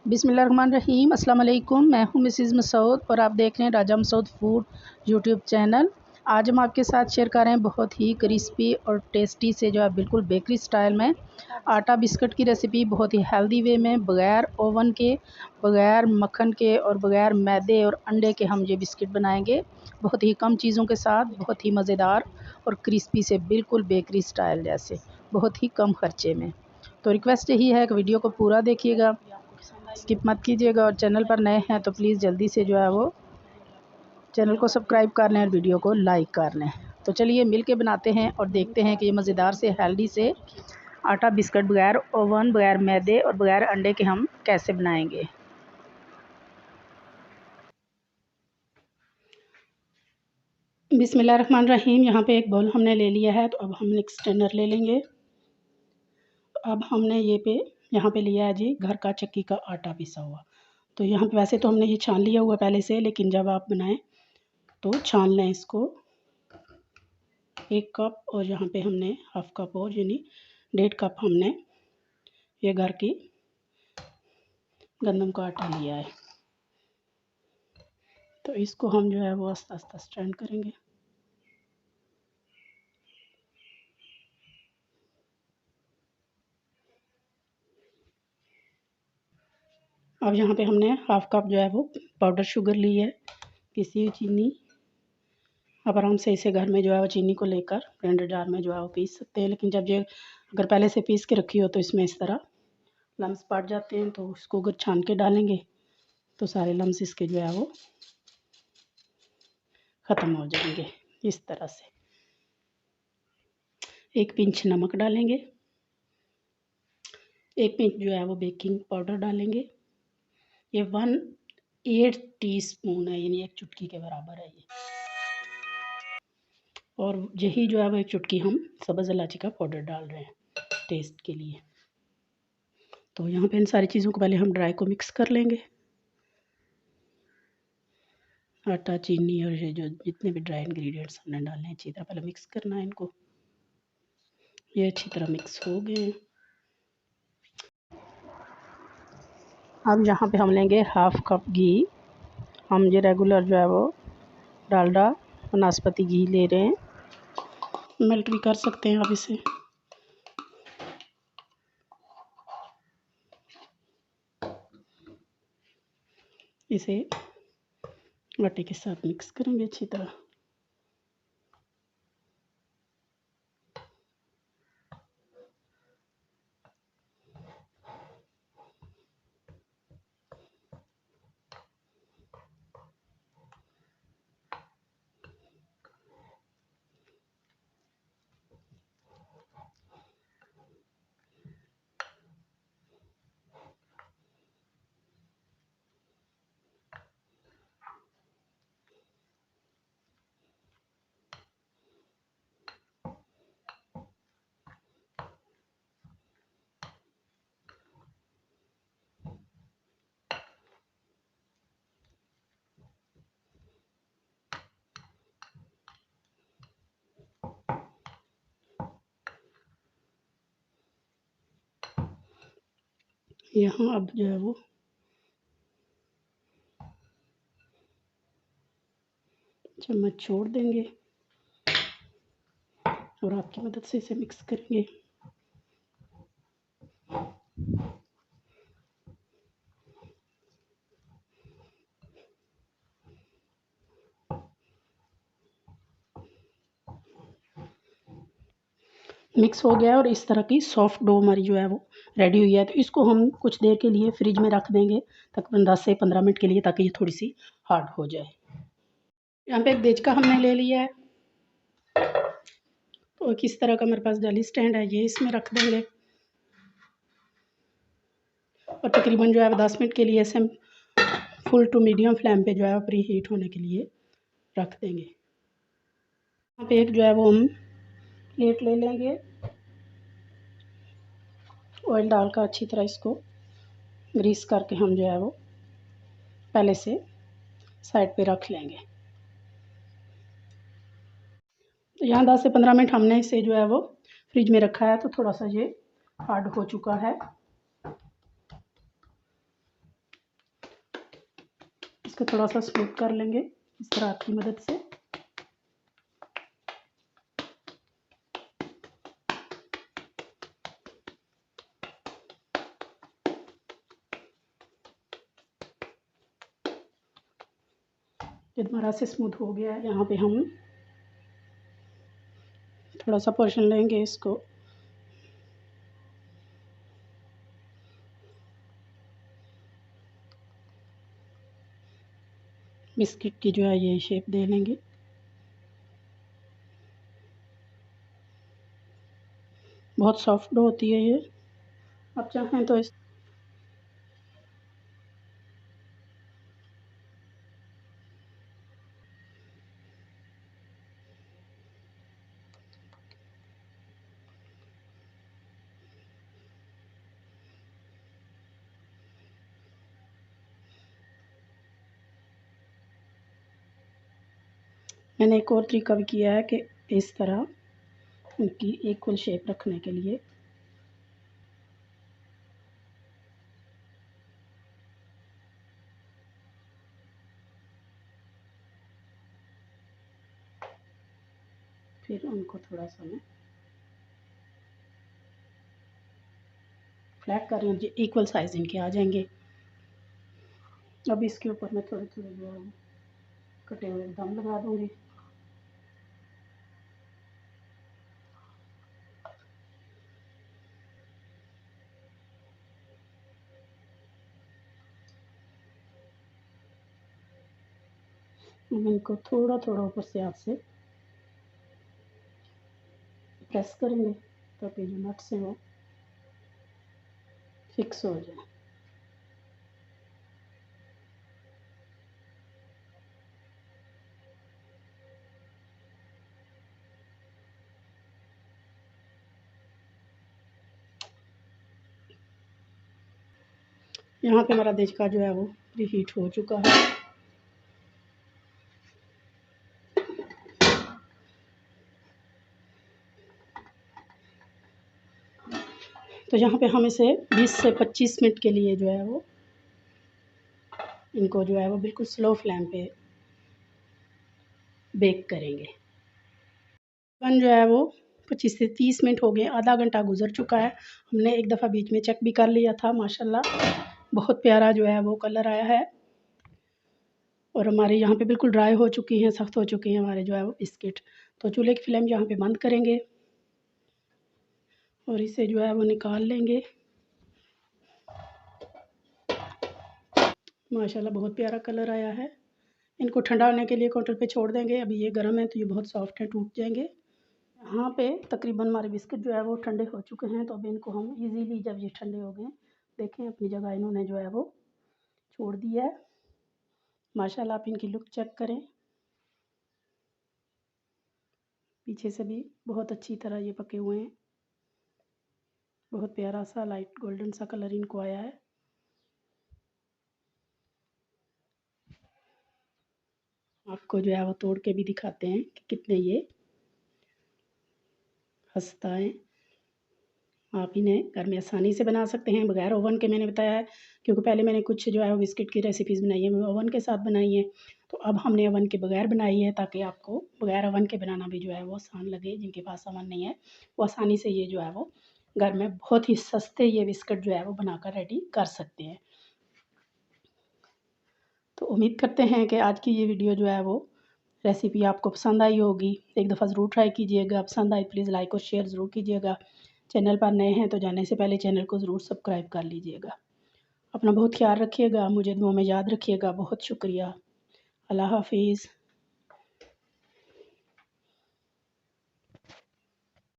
बिस्मिल्लाहिर्रहमानिर्रहीम। अस्सलाम वालेकुम। मैं हूं मिसेज़ मसूद और आप देख रहे हैं राजा मसूद फूड यूट्यूब चैनल। आज हम आपके साथ शेयर कर रहे हैं बहुत ही क्रिस्पी और टेस्टी से जो है बिल्कुल बेकरी स्टाइल में आटा बिस्किट की रेसिपी, बहुत ही हेल्दी वे में, बग़ैर ओवन के, बग़ैर मक्खन के और बग़ैर मैदे और अंडे के हम ये बिस्किट बनाएंगे। बहुत ही कम चीज़ों के साथ बहुत ही मज़ेदार और क्रिस्पी से, बिल्कुल बेकरी स्टाइल जैसे, बहुत ही कम खर्चे में। तो रिक्वेस्ट यही है कि वीडियो को पूरा देखिएगा, स्किप मत कीजिएगा और चैनल पर नए हैं तो प्लीज़ जल्दी से जो है वो चैनल को सब्सक्राइब कर लें और वीडियो को लाइक कर लें। तो चलिए मिल के बनाते हैं और देखते हैं कि ये मज़ेदार से हेल्दी से आटा बिस्किट बग़ैर ओवन, बग़ैर मैदे और बग़ैर अंडे के हम कैसे बनाएंगे। बिस्मिल्लाहिर्रहमानिर्रहीम। यहाँ पे एक बाउल हमने ले लिया है, तो अब हम मिक्स स्ट्रेनर ले लेंगे। अब हमने यहाँ पे लिया है जी घर का चक्की का आटा पिसा हुआ। तो यहाँ पे वैसे तो हमने ये छान लिया हुआ पहले से, लेकिन जब आप बनाएं तो छान लें इसको। 1 कप और यहाँ पे हमने हाफ़ कप और यानी 1.5 कप हमने ये घर की गंदम का आटा लिया है। तो इसको हम जो है वो आस्ता आस्ता स्ट्रेन करेंगे। अब यहाँ पे हमने हाफ़ कप जो है वो पाउडर शुगर ली है, पिसी हुई चीनी। अब आराम से इसे घर में जो है वो चीनी को लेकर ब्लेंडर जार में जो है वो पीस सकते हैं, लेकिन जब ये अगर पहले से पीस के रखी हो तो इसमें इस तरह लम्स पड़ जाते हैं। तो इसको अगर छान के डालेंगे तो सारे लम्स इसके जो है वो ख़त्म हो जाएंगे। इस तरह से 1 पिंच नमक डालेंगे, 1 पिंच जो है वो बेकिंग पाउडर डालेंगे। ये 1/8 टीस्पून है, यानी 1 चुटकी के बराबर है ये। और यही जो है वो 1 चुटकी हम सब्ज़ इलायची का पाउडर डाल रहे हैं टेस्ट के लिए। तो यहाँ पे इन सारी चीज़ों को पहले हम ड्राई को मिक्स कर लेंगे। आटा, चीनी और ये जो जितने भी ड्राई इंग्रेडिएंट्स हमने डालने हैं, अच्छी तरह पहले मिक्स करना है इनको। ये अच्छी तरह मिक्स हो गए। अब यहाँ पे हम लेंगे हाफ़ कप घी। हम ये रेगुलर जो है वो डालडा वनस्पति घी ले रहे हैं, मेल्ट भी कर सकते हैं आप इसे। इसे आटे के साथ मिक्स करेंगे अच्छी तरह। यहाँ अब जो है वो चम्मच छोड़ देंगे और आपकी मदद से इसे मिक्स करेंगे। मिक्स हो गया और इस तरह की सॉफ्ट डो हमारी जो है वो रेडी हुई है। तो इसको हम कुछ देर के लिए फ्रिज में रख देंगे, तकरीबन 10 से 15 मिनट के लिए, ताकि ये थोड़ी सी हार्ड हो जाए। यहाँ पे एक देचका हमने ले लिया है और किस तरह का मेरे पास डाली स्टैंड है, ये इसमें रख देंगे और तकरीबन जो है 10 मिनट के लिए इसे फुल टू मीडियम फ्लेम पे जो है प्री हीट होने के लिए रख देंगे। यहाँ पे एक जो है वो हम प्लेट ले लेंगे, ऑयल डालकर अच्छी तरह इसको ग्रीस करके हम जो है वो पहले से साइड पे रख लेंगे। तो यहाँ 10 से 15 मिनट हमने इसे जो है वो फ्रिज में रखा है, तो थोड़ा सा ये हार्ड हो चुका है। इसको थोड़ा सा स्मूथ कर लेंगे इस तरह हाथ की मदद से। ये हमारा से स्मूथ हो गया है। यहाँ पे हम थोड़ा सा पोर्शन लेंगे इसको, बिस्किट की जो है ये शेप दे लेंगे। बहुत सॉफ्ट डो होती है ये। आप चाहें तो इस मैंने एक और तरीका भी किया है कि इस तरह उनकी इक्वल शेप रखने के लिए फिर उनको थोड़ा सा मैं फ्लैट कर रही हूँ, इक्वल साइज इनके आ जाएंगे। अब इसके ऊपर मैं थोड़े थोड़े जो है कटे हुए दम लगा दूँगी। इनको थोड़ा थोड़ा ऊपर से हाथ से प्रेस करेंगे ताकि जो नट्स हैं वो फिक्स हो जाए। यहाँ पे हमारा देचका जो है वो प्री हीट हो चुका है। तो यहाँ पे हम इसे 20 से 25 मिनट के लिए जो है वो इनको जो है वो बिल्कुल स्लो फ्लेम पे बेक करेंगे। तकरीबन जो है वो 25 से 30 मिनट हो गए, आधा घंटा गुजर चुका है। हमने एक दफ़ा बीच में चेक भी कर लिया था। माशाल्लाह बहुत प्यारा जो है वो कलर आया है और हमारे यहाँ पे बिल्कुल ड्राई हो चुकी हैं, सख्त हो चुकी हैं हमारे जो है वो बिस्किट। तो चूल्हे की फ्लेम यहाँ पे बंद करेंगे और इसे जो है वो निकाल लेंगे। माशाल्लाह बहुत प्यारा कलर आया है। इनको ठंडा होने के लिए काउंटर पे छोड़ देंगे। अभी ये गर्म है तो ये बहुत सॉफ्ट है, टूट जाएंगे। यहाँ पे तकरीबन हमारे बिस्किट जो है वो ठंडे हो चुके हैं। तो अब इनको हम इजीली जब ये ठंडे हो गए, देखें अपनी जगह इन्होंने जो है वो छोड़ दिया है। माशाल्लाह आप इनकी लुक चेक करें, पीछे से भी बहुत अच्छी तरह ये पके हुए हैं। बहुत प्यारा सा लाइट गोल्डन सा कलर इनको आया है। आपको जो है वो तोड़ के भी दिखाते हैं कि कितने ये खस्ता हैं। आप इन्हें घर में आसानी से बना सकते हैं बगैर ओवन के। मैंने बताया है क्योंकि पहले मैंने कुछ जो है वो बिस्किट की रेसिपीज़ बनाई है, मैं ओवन के साथ बनाई है। तो अब हमने ओवन के बगैर बनाई है ताकि आपको बगैर ओवन के बनाना भी जो है वो आसान लगे। जिनके पास ओवन नहीं है वो आसानी से ये जो है वो घर में बहुत ही सस्ते ये बिस्किट जो है वो बनाकर रेडी कर सकते हैं। तो उम्मीद करते हैं कि आज की ये वीडियो जो है वो रेसिपी आपको पसंद आई होगी। एक दफ़ा ज़रूर ट्राई कीजिएगा। पसंद आई प्लीज़ लाइक और शेयर ज़रूर कीजिएगा। चैनल पर नए हैं तो जाने से पहले चैनल को ज़रूर सब्सक्राइब कर लीजिएगा। अपना बहुत ख्याल रखिएगा, मुझे दुआ में याद रखिएगा। बहुत शुक्रिया। अल्लाह हाफ़िज़।